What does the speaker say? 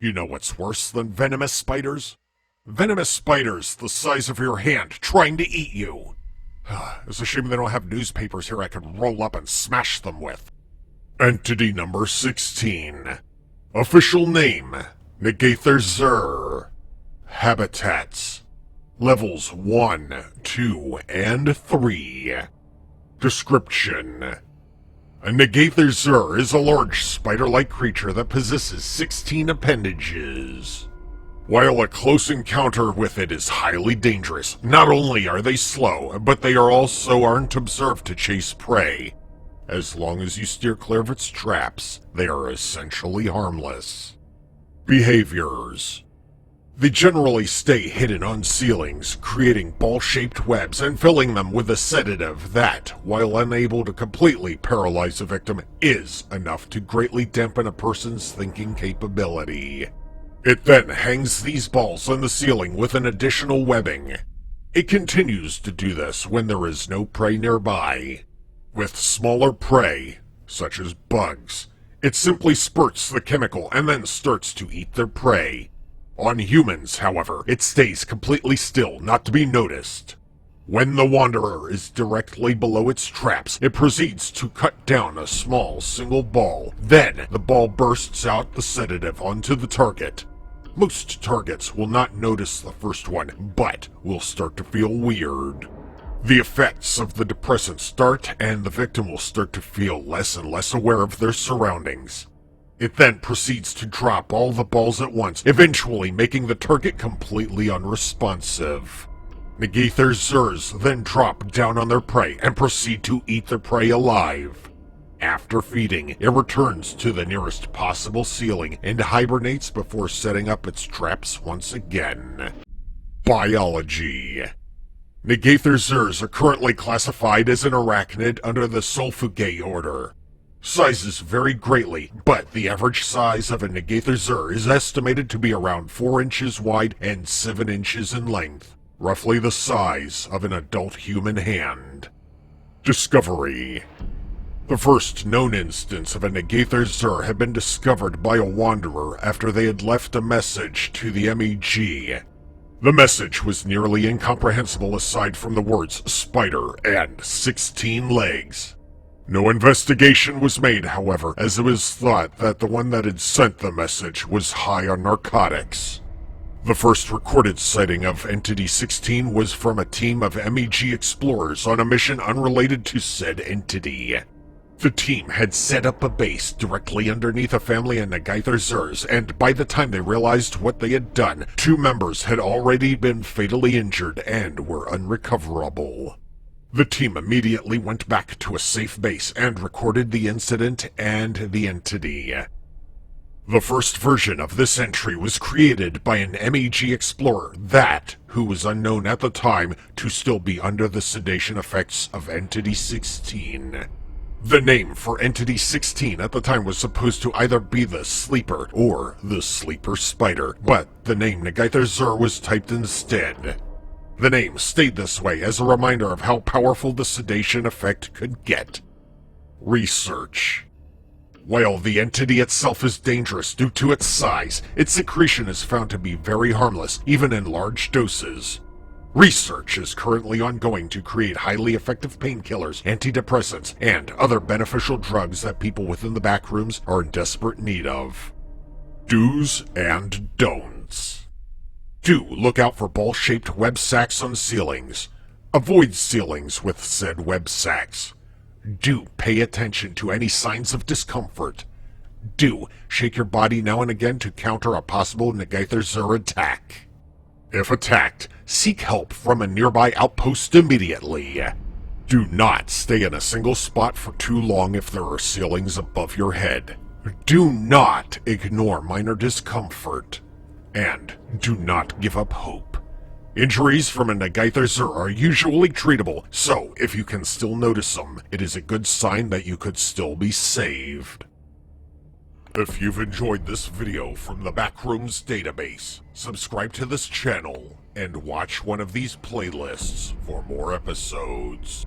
You know what's worse than venomous spiders? Venomous spiders the size of your hand trying to eat you. It's a shame they don't have newspapers here I could roll up and smash them with. Entity number 16. Official name, Nguithr'xurh. Habitats, levels 1, 2, and 3. Description: a Nguithr'xurh is a large spider-like creature that possesses 16 appendages. While a close encounter with it is highly dangerous, not only are they slow, but they aren't observed to chase prey. As long as you steer clear of its traps, they are essentially harmless. Behaviors: they generally stay hidden on ceilings, creating ball-shaped webs and filling them with a sedative that, while unable to completely paralyze a victim, is enough to greatly dampen a person's thinking capability. It then hangs these balls on the ceiling with an additional webbing. It continues to do this when there is no prey nearby. With smaller prey, such as bugs, it simply spurts the chemical and then starts to eat their prey. On humans, however, it stays completely still, not to be noticed. When the wanderer is directly below its traps, it proceeds to cut down a small single ball. Then, the ball bursts out the sedative onto the target. Most targets will not notice the first one, but will start to feel weird. The effects of the depressant start, and the victim will start to feel less and less aware of their surroundings. It then proceeds to drop all the balls at once, eventually making the target completely unresponsive. Nguithr'xurhs then drop down on their prey and proceed to eat their prey alive. After feeding, it returns to the nearest possible ceiling and hibernates before setting up its traps once again. Biology: Nguithr'xurhs are currently classified as an arachnid under the Sulfugae order. Sizes vary greatly, but the average size of a Nguithr'xurh is estimated to be around 4 inches wide and 7 inches in length, roughly the size of an adult human hand. Discovery: the first known instance of a Nguithr'xurh had been discovered by a wanderer after they had left a message to the MEG. The message was nearly incomprehensible aside from the words spider and 16 legs. No investigation was made, however, as it was thought that the one that had sent the message was high on narcotics. The first recorded sighting of Entity 16 was from a team of MEG explorers on a mission unrelated to said entity. The team had set up a base directly underneath a family of Nguithr'xurhs, and by the time they realized what they had done, 2 members had already been fatally injured and were unrecoverable. The team immediately went back to a safe base and recorded the incident and the entity. The first version of this entry was created by an MEG explorer who was unknown at the time to still be under the sedation effects of Entity 16. The name for Entity 16 at the time was supposed to either be the Sleeper or the Sleeper Spider, but the name Nguithr'xurh was typed instead. The name stayed this way as a reminder of how powerful the sedation effect could get. Research: while the entity itself is dangerous due to its size, its secretion is found to be very harmless, even in large doses. Research is currently ongoing to create highly effective painkillers, antidepressants, and other beneficial drugs that people within the Backrooms are in desperate need of. Do's and don'ts. Do look out for ball-shaped web sacks on ceilings. Avoid ceilings with said web sacks. Do pay attention to any signs of discomfort. Do shake your body now and again to counter a possible Nguithr'xurh attack. If attacked, seek help from a nearby outpost immediately. Do not stay in a single spot for too long if there are ceilings above your head. Do not ignore minor discomfort. And do not give up hope. Injuries from a Nguithr'xurh are usually treatable, so if you can still notice them, it is a good sign that you could still be saved. If you've enjoyed this video from the Backrooms database, subscribe to this channel and watch one of these playlists for more episodes.